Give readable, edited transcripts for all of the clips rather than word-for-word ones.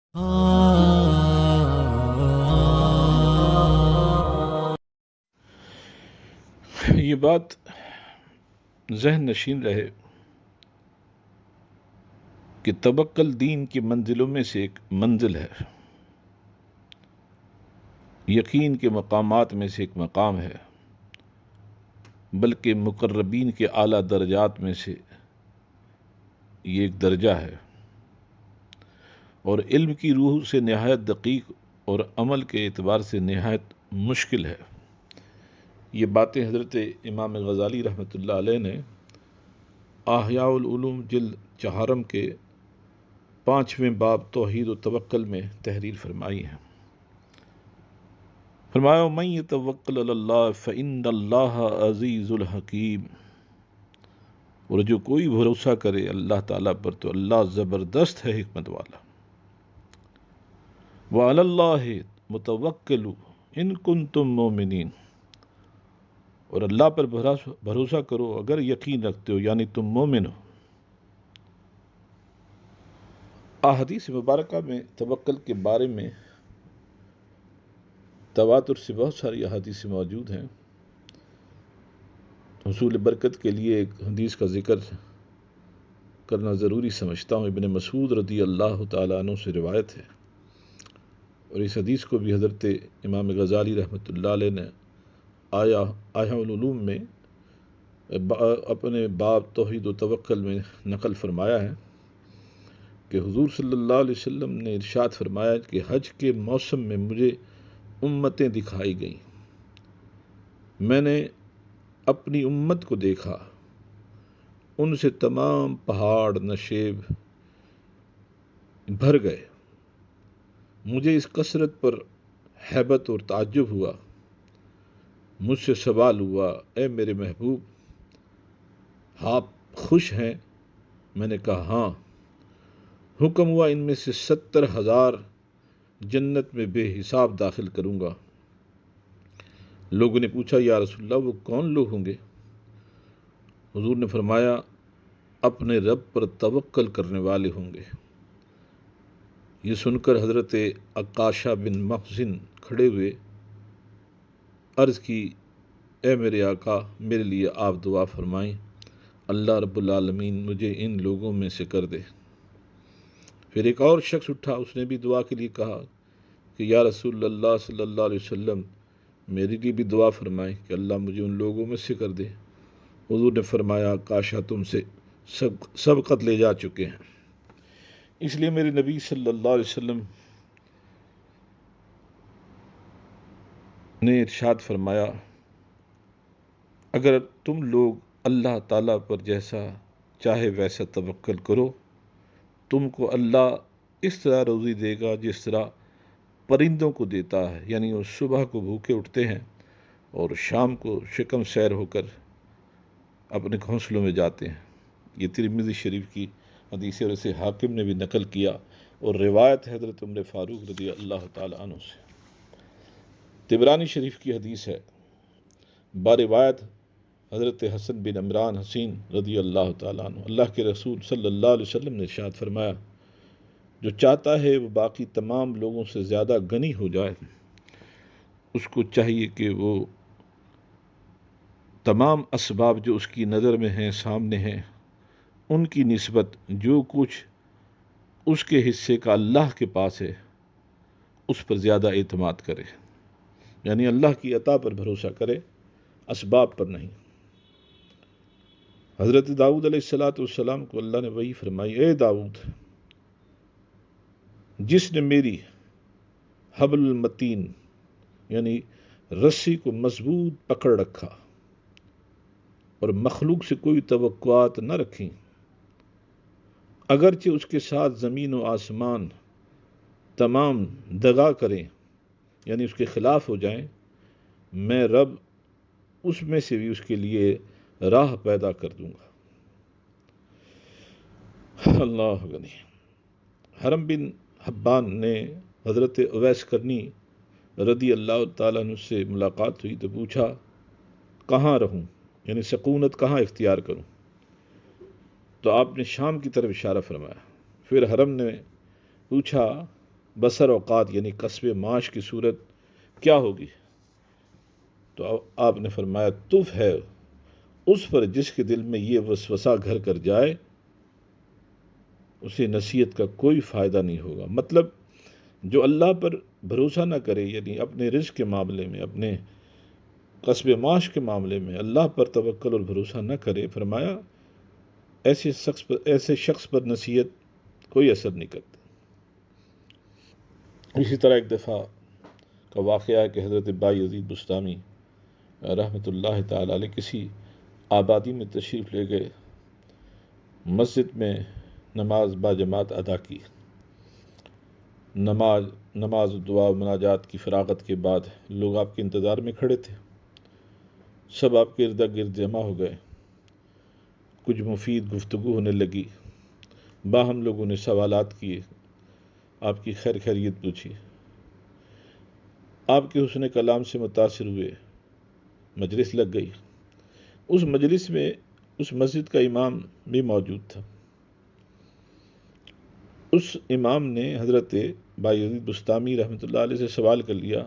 یہ بات ذہن نشین رہے کہ توکل دین کی منزلوں میں سے ایک منزل ہے، یقین کے مقامات میں سے ایک مقام ہے، بلکہ مقربین کے اعلیٰ درجات میں سے یہ ایک درجہ ہے، اور علم کی روح سے نہایت دقیق اور عمل کے اعتبار سے نہایت مشکل ہے۔ یہ باتیں حضرت امام غزالی رحمۃ اللہ علیہ نے احیاء العلوم جلد چہارم کے 5ویں باب توحید و توکل میں تحریر فرمائی ہیں۔ فرمایا من یتوکل علی اللہ فإن اللہ عزیز الحکیم، اور جو کوئی بھروسہ کرے اللہ تعالیٰ پر تو اللہ زبردست ہے، حکمت والا۔ وعلی اللہ متوکلوا ان کنتم مؤمنین، اور اللہ پر بھروسہ کرو اگر یقین رکھتے ہو، یعنی تم مومن ہو۔ احادیث مبارکہ میں توکل کے بارے میں تواتر سے بہت ساری احادیث موجود ہیں۔ حصول برکت کے لیے ایک حدیث کا ذکر کرنا ضروری سمجھتا ہوں۔ ابن مسعود رضی اللہ تعالیٰ عنہ سے روایت ہے، اور اس حدیث کو بھی حضرت امام غزالی رحمۃ اللہ علیہ نے احیاء العلوم میں اپنے باب توحید و توکل میں نقل فرمایا ہے کہ حضور صلی اللہ علیہ وسلم نے ارشاد فرمایا کہ حج کے موسم میں مجھے امتیں دکھائی گئیں، میں نے اپنی امت کو دیکھا، ان سے تمام پہاڑ نشیب بھر گئے، مجھے اس کثرت پر ہیبت اور تعجب ہوا، مجھ سے سوال ہوا اے میرے محبوب، آپ خوش ہیں؟ میں نے کہا ہاں۔ حکم ہوا ان میں سے 70,000 جنت میں بے حساب داخل کروں گا۔ لوگوں نے پوچھا یا رسول اللہ وہ کون لوگ ہوں گے؟ حضور نے فرمایا اپنے رب پر توکل کرنے والے ہوں گے۔ یہ سن کر حضرت عکاشہ بن محسن کھڑے ہوئے، عرض کی اے میرے آقا، میرے لیے آپ دعا فرمائیں، اللہ رب العالمین مجھے ان لوگوں میں سے کر دے۔ پھر ایک اور شخص اٹھا، اس نے بھی دعا کے لیے کہا کہ یا رسول اللہ صلی اللہ علیہ وسلم میرے لیے بھی دعا فرمائیں کہ اللہ مجھے ان لوگوں میں سے کر دے۔ حضور نے فرمایا عکاشہ تم سے سبقت لے جا چکے ہیں۔ اس لیے میرے نبی صلی اللہ علیہ وسلم نے ارشاد فرمایا اگر تم لوگ اللہ تعالیٰ پر جیسا چاہے ویسا توکل کرو، تم کو اللہ اس طرح روزی دے گا جس طرح پرندوں کو دیتا ہے، یعنی وہ صبح کو بھوکے اٹھتے ہیں اور شام کو شکم سیر ہو کر اپنے گھونسلوں میں جاتے ہیں۔ یہ ترمذی شریف کی حدیث ہے، اور اسے حاکم نے بھی نقل کیا، اور روایت حضرت عمر فاروق رضی اللہ تعالیٰ عنہ سے۔ طبرانی شریف کی حدیث ہے، باروایت حضرت حسن بن عمران حسین رضی اللہ تعالیٰ عنہ، اللہ کے رسول صلی اللہ علیہ وسلم نے ارشاد فرمایا جو چاہتا ہے وہ باقی تمام لوگوں سے زیادہ غنی ہو جائے، اس کو چاہیے کہ وہ تمام اسباب جو اس کی نظر میں ہیں، سامنے ہیں، ان کی نسبت جو کچھ اس کے حصے کا اللہ کے پاس ہے اس پر زیادہ اعتماد کرے، یعنی اللہ کی عطا پر بھروسہ کرے، اسباب پر نہیں۔ حضرت داؤد علیہ السلام کو اللہ نے وحی فرمائی اے داؤد، جس نے میری حبل المتین یعنی رسی کو مضبوط پکڑ رکھا اور مخلوق سے کوئی توقعات نہ رکھیں، اگرچہ اس کے ساتھ زمین و آسمان تمام دغا کریں، یعنی اس کے خلاف ہو جائیں، میں رب اس میں سے بھی اس کے لیے راہ پیدا کر دوں گا۔ اللہ غنی۔ حرم بن حبان نے حضرت اویس کرنی رضی اللہ تعالیٰ عنہ سے ملاقات ہوئی تو پوچھا کہاں رہوں، یعنی سکونت کہاں اختیار کروں؟ تو آپ نے شام کی طرف اشارہ فرمایا۔ پھر حرم نے پوچھا بسر اوقات یعنی کسب معاش کی صورت کیا ہوگی؟ تو آپ نے فرمایا تف ہے اس پر جس کے دل میں یہ وسوسہ گھر کر جائے، اسے نصیحت کا کوئی فائدہ نہیں ہوگا۔ مطلب جو اللہ پر بھروسہ نہ کرے، یعنی اپنے رزق کے معاملے میں، اپنے کسب معاش کے معاملے میں اللہ پر توکل اور بھروسہ نہ کرے، فرمایا ایسے شخص پر نصیحت کوئی اثر نہیں کرتی۔ اسی طرح ایک دفعہ کا واقعہ ہے کہ حضرت بایزید بستامی رحمۃ اللہ تعالی علیہ کسی آبادی میں تشریف لے گئے، مسجد میں نماز باجماعت ادا کی۔ نماز دعا و مناجات کی فراغت کے بعد لوگ آپ کے انتظار میں کھڑے تھے، سب آپ کے ارد گرد جمع ہو گئے، کچھ مفید گفتگو ہونے لگی، باہم لوگوں نے سوالات کیے، آپ کی خیر خیریت پوچھی، آپ کے حسن کلام سے متاثر ہوئے، مجلس لگ گئی۔ اس مجلس میں اس مسجد کا امام بھی موجود تھا۔ اس امام نے حضرت بایزید بستامی رحمۃ اللہ علیہ سے سوال کر لیا،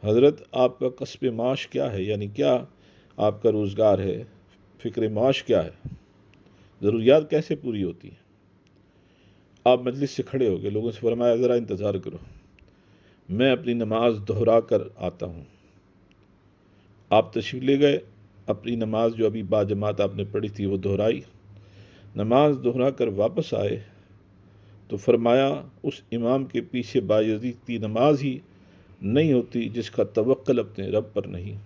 حضرت آپ کا کسب معاش کیا ہے؟ یعنی کیا آپ کا روزگار ہے، فکر معاش کیا ہے، ضروریات کیسے پوری ہوتی ہیں؟ آپ مجلس سے کھڑے ہو گئے، لوگوں سے فرمایا ذرا انتظار کرو، میں اپنی نماز دہرا کر آتا ہوں۔ آپ تشریف لے گئے، اپنی نماز جو ابھی باجماعت آپ نے پڑھی تھی وہ دہرائی، نماز دہرا کر واپس آئے تو فرمایا اس امام کے پیچھے بایزید کی نماز ہی نہیں ہوتی جس کا توکل اپنے رب پر نہیں،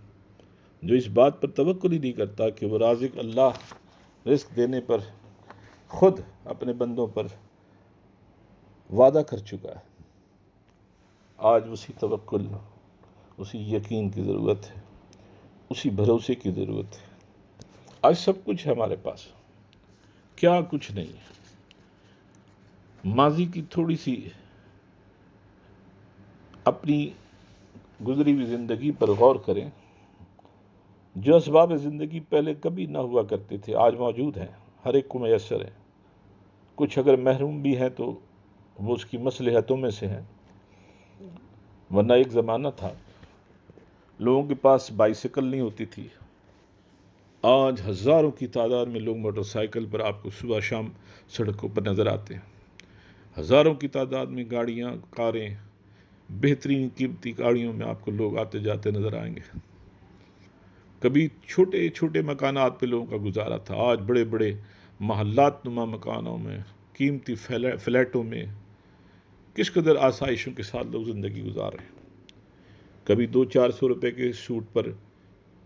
جو اس بات پر توکل ہی نہیں کرتا کہ وہ رازق اللہ رزق دینے پر خود اپنے بندوں پر وعدہ کر چکا ہے۔ آج اسی توکل، اسی یقین کی ضرورت ہے، اسی بھروسے کی ضرورت ہے۔ آج سب کچھ ہے ہمارے پاس، کیا کچھ نہیں ہے۔ ماضی کی تھوڑی سی اپنی گزری ہوئی زندگی پر غور کریں، جو اسباب زندگی پہلے کبھی نہ ہوا کرتے تھے آج موجود ہیں، ہر ایک کو میسر ہیں۔ کچھ اگر محروم بھی ہیں تو وہ اس کی مصلحتوں میں سے ہیں، ورنہ ایک زمانہ تھا لوگوں کے پاس بائیسیکل نہیں ہوتی تھی، آج ہزاروں کی تعداد میں لوگ موٹر سائیکل پر آپ کو صبح شام سڑکوں پر نظر آتے ہیں، ہزاروں کی تعداد میں گاڑیاں، کاریں، بہترین قیمتی گاڑیوں میں آپ کو لوگ آتے جاتے نظر آئیں گے۔ کبھی چھوٹے چھوٹے مکانات پہ لوگوں کا گزارا تھا، آج بڑے بڑے محلات نما مکانوں میں، قیمتی فلیٹوں میں کس قدر آسائشوں کے ساتھ لوگ زندگی گزار رہے ہیں۔ کبھی 200-400 روپے کے سوٹ پر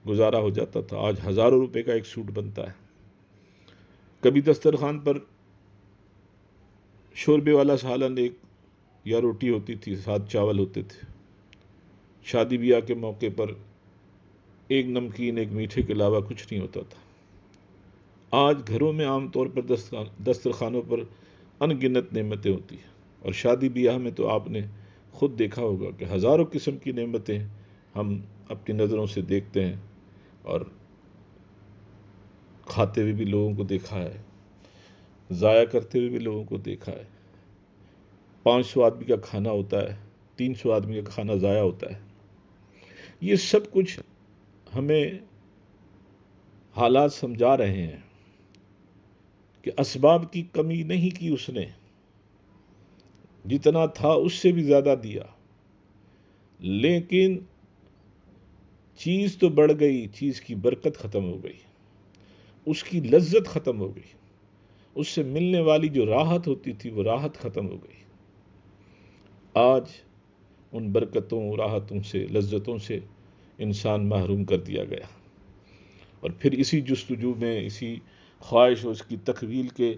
گزارا ہو جاتا تھا، آج ہزاروں روپے کا ایک سوٹ بنتا ہے۔ کبھی دسترخوان پر شوربے والا سالن ایک یا روٹی ہوتی تھی، ساتھ چاول ہوتے تھے۔ شادی بیاہ کے موقع پر ایک نمکین ایک میٹھے کے علاوہ کچھ نہیں ہوتا تھا۔ آج گھروں میں عام طور پر دسترخوانوں پر ان گنت نعمتیں ہوتی ہیں، اور شادی بیاہ میں تو آپ نے خود دیکھا ہوگا کہ ہزاروں قسم کی نعمتیں ہم اپنی نظروں سے دیکھتے ہیں، اور کھاتے ہوئے بھی لوگوں کو دیکھا ہے، ضائع کرتے ہوئے بھی لوگوں کو دیکھا ہے۔ 500 آدمی کا کھانا ہوتا ہے، 300 آدمی کا کھانا ضائع ہوتا ہے۔ یہ سب کچھ ہمیں حالات سمجھا رہے ہیں کہ اسباب کی کمی نہیں کی اس نے، جتنا تھا اس سے بھی زیادہ دیا، لیکن چیز تو بڑھ گئی، چیز کی برکت ختم ہو گئی، اس کی لذت ختم ہو گئی، اس سے ملنے والی جو راحت ہوتی تھی وہ راحت ختم ہو گئی۔ آج ان برکتوں، راحتوں سے، لذتوں سے انسان محروم کر دیا گیا، اور پھر اسی جستجو میں، اسی خواہش اور اس کی تکمیل کے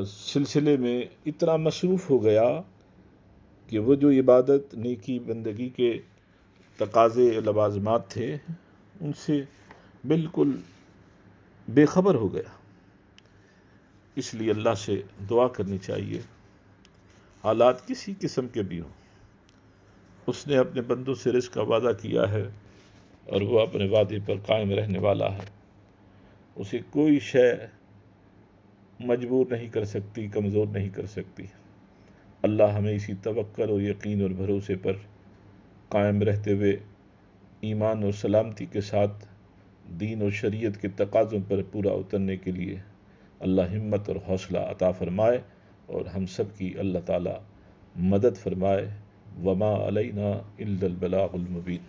سلسلے میں اتنا مصروف ہو گیا کہ وہ جو عبادت، نیکی، بندگی کے تقاضے، لوازمات تھے ان سے بالکل بے خبر ہو گیا۔ اس لیے اللہ سے دعا کرنی چاہیے، حالات کسی قسم کے بھی ہوں، اس نے اپنے بندوں سے رزق کا وعدہ کیا ہے اور وہ اپنے وعدے پر قائم رہنے والا ہے، اسے کوئی شے مجبور نہیں کر سکتی، کمزور نہیں کر سکتی۔ اللہ ہمیں اسی توکل اور یقین اور بھروسے پر قائم رہتے ہوئے ایمان اور سلامتی کے ساتھ دین اور شریعت کے تقاضوں پر پورا اترنے کے لیے اللہ ہمت اور حوصلہ عطا فرمائے، اور ہم سب کی اللہ تعالی مدد فرمائے۔ وما علینا الا البلاغ المبین۔